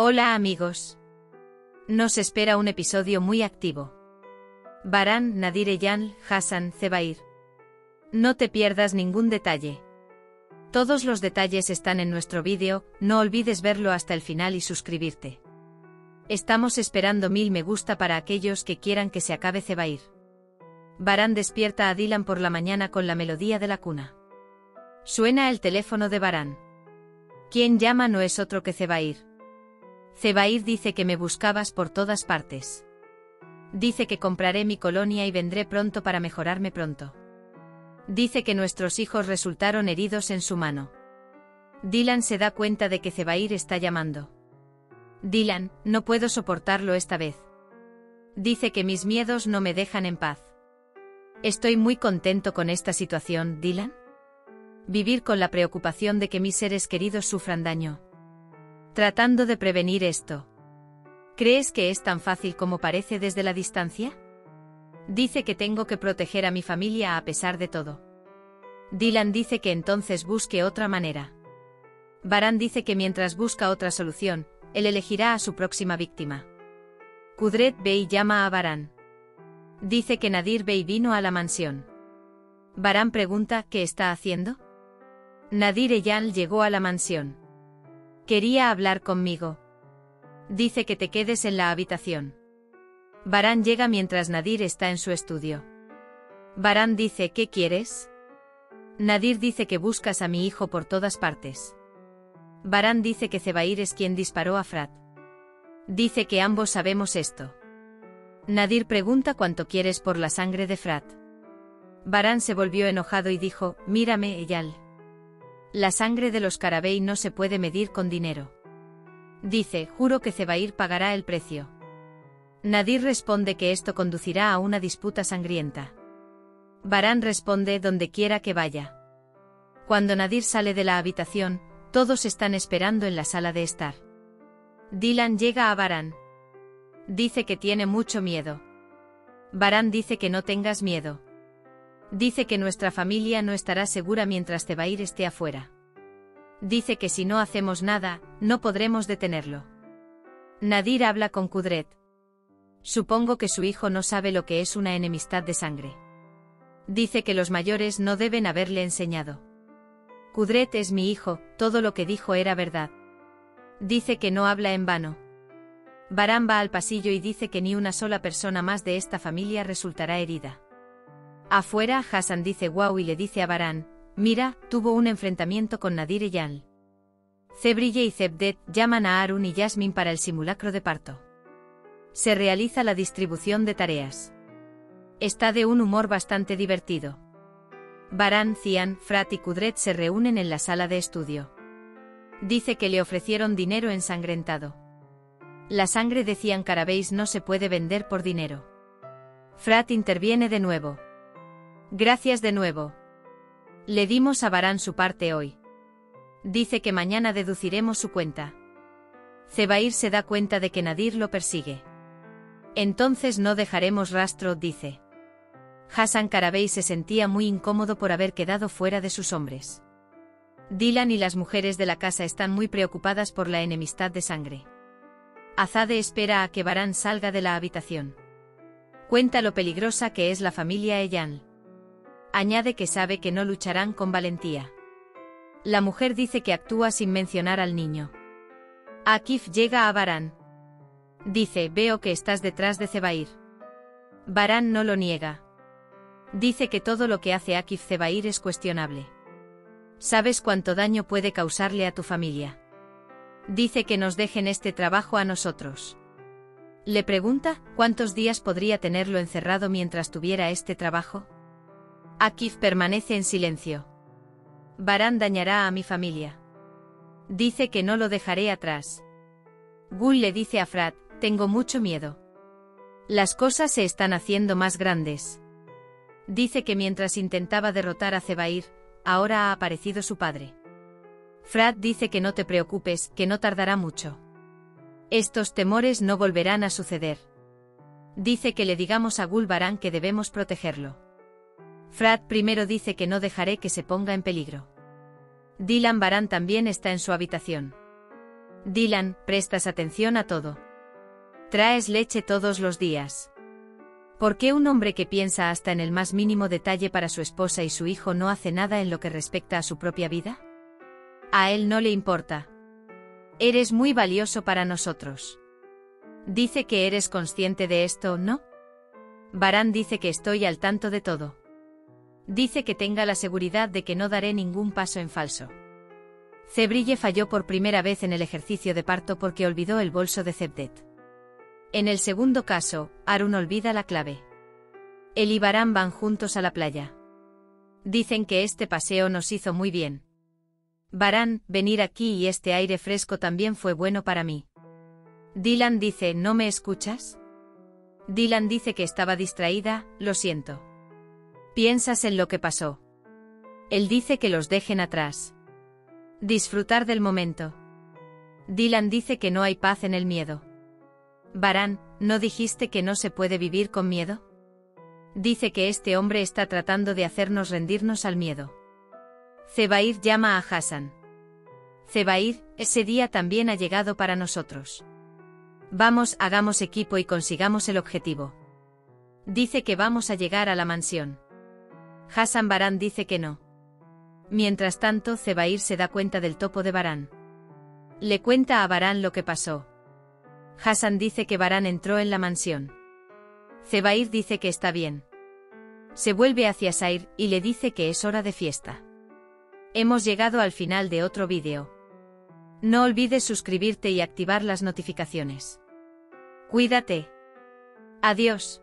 Hola amigos. Nos espera un episodio muy activo. Baran, Nadir Eyal, Hassan, Zebair. No te pierdas ningún detalle. Todos los detalles están en nuestro vídeo, no olvides verlo hasta el final y suscribirte. Estamos esperando 1000 me gusta para aquellos que quieran que se acabe Zebair. Baran despierta a Dylan por la mañana con la melodía de la cuna. Suena el teléfono de Baran. Quien llama no es otro que Zebair. Zebair dice que me buscabas por todas partes. Dice que compraré mi colonia y vendré pronto para mejorarme pronto. Dice que nuestros hijos resultaron heridos en su mano. Dylan se da cuenta de que Zebair está llamando. Dylan, no puedo soportarlo esta vez. Dice que mis miedos no me dejan en paz. Estoy muy contento con esta situación, Dylan. Vivir con la preocupación de que mis seres queridos sufran daño. Tratando de prevenir esto. ¿Crees que es tan fácil como parece desde la distancia? Dice que tengo que proteger a mi familia a pesar de todo. Dylan dice que entonces busque otra manera. Baran dice que mientras busca otra solución, él elegirá a su próxima víctima. Kudret Bey llama a Baran. Dice que Nadir Bey vino a la mansión. Baran pregunta ¿qué está haciendo? Nadir Eyal llegó a la mansión. Quería hablar conmigo. Dice que te quedes en la habitación. Baran llega mientras Nadir está en su estudio. Baran dice ¿qué quieres? Nadir dice que buscas a mi hijo por todas partes. Baran dice que Zebair es quien disparó a Frat. Dice que ambos sabemos esto. Nadir pregunta cuánto quieres por la sangre de Frat. Baran se volvió enojado y dijo, mírame, Eyal. La sangre de los Karabey no se puede medir con dinero. Dice, juro que Zebair pagará el precio. Nadir responde que esto conducirá a una disputa sangrienta. Baran responde donde quiera que vaya. Cuando Nadir sale de la habitación, todos están esperando en la sala de estar. Dylan llega a Baran. Dice que tiene mucho miedo. Baran dice que no tengas miedo. Dice que nuestra familia no estará segura mientras Zebair esté afuera. Dice que si no hacemos nada, no podremos detenerlo. Nadir habla con Kudret. Supongo que su hijo no sabe lo que es una enemistad de sangre. Dice que los mayores no deben haberle enseñado. Kudret es mi hijo, todo lo que dijo era verdad. Dice que no habla en vano. Baran va al pasillo y dice que ni una sola persona más de esta familia resultará herida. Afuera, Hassan dice wow y le dice a Baran, mira, tuvo un enfrentamiento con Nadir Eyal. Zebrille y Zebdet llaman a Harun y Yasmin para el simulacro de parto. Se realiza la distribución de tareas. Está de un humor bastante divertido. Baran, Zian, Frat y Kudret se reúnen en la sala de estudio. Dice que le ofrecieron dinero ensangrentado. La sangre de Zian Karabeys no se puede vender por dinero. Frat interviene de nuevo. Gracias de nuevo. Le dimos a Baran su parte hoy. Dice que mañana deduciremos su cuenta. Zebair se da cuenta de que Nadir lo persigue. Entonces no dejaremos rastro, dice. Hassan Karabey se sentía muy incómodo por haber quedado fuera de sus hombres. Dylan y las mujeres de la casa están muy preocupadas por la enemistad de sangre. Azade espera a que Baran salga de la habitación. Cuenta lo peligrosa que es la familia Eyal. Añade que sabe que no lucharán con valentía. La mujer dice que actúa sin mencionar al niño. Akif llega a Baran. Dice, veo que estás detrás de Zebair. Baran no lo niega. Dice que todo lo que hace Akif Zebair es cuestionable. ¿Sabes cuánto daño puede causarle a tu familia? Dice que nos dejen este trabajo a nosotros. Le pregunta, ¿cuántos días podría tenerlo encerrado mientras tuviera este trabajo? Akif permanece en silencio. Baran dañará a mi familia. Dice que no lo dejaré atrás. Gul le dice a Frat, tengo mucho miedo. Las cosas se están haciendo más grandes. Dice que mientras intentaba derrotar a Zebair, ahora ha aparecido su padre. Frat dice que no te preocupes, que no tardará mucho. Estos temores no volverán a suceder. Dice que le digamos a Gul Baran que debemos protegerlo. Frat primero dice que no dejaré que se ponga en peligro. Dylan Baran también está en su habitación. Dylan, prestas atención a todo. Traes leche todos los días. ¿Por qué un hombre que piensa hasta en el más mínimo detalle para su esposa y su hijo no hace nada en lo que respecta a su propia vida? A él no le importa. Eres muy valioso para nosotros. Dice que eres consciente de esto, ¿no? Varán dice que estoy al tanto de todo. Dice que tenga la seguridad de que no daré ningún paso en falso. Zebrille falló por primera vez en el ejercicio de parto porque olvidó el bolso de Zebdet. En el segundo caso, Arun olvida la clave. Él y Varán van juntos a la playa. Dicen que este paseo nos hizo muy bien. Varán, venir aquí y este aire fresco también fue bueno para mí. Dylan dice, ¿no me escuchas? Dylan dice que estaba distraída, lo siento. Piensas en lo que pasó. Él dice que los dejen atrás. Disfrutar del momento. Dylan dice que no hay paz en el miedo. Varán, ¿no dijiste que no se puede vivir con miedo? Dice que este hombre está tratando de hacernos rendirnos al miedo. Zebair llama a Hassan. Zebair, ese día también ha llegado para nosotros. Vamos, hagamos equipo y consigamos el objetivo. Dice que vamos a llegar a la mansión. Hassan Varán dice que no. Mientras tanto, Zebair se da cuenta del topo de Varán. Le cuenta a Varán lo que pasó. Hassan dice que Varán entró en la mansión. Zebair dice que está bien. Se vuelve hacia Sair y le dice que es hora de fiesta. Hemos llegado al final de otro vídeo. No olvides suscribirte y activar las notificaciones. Cuídate. Adiós.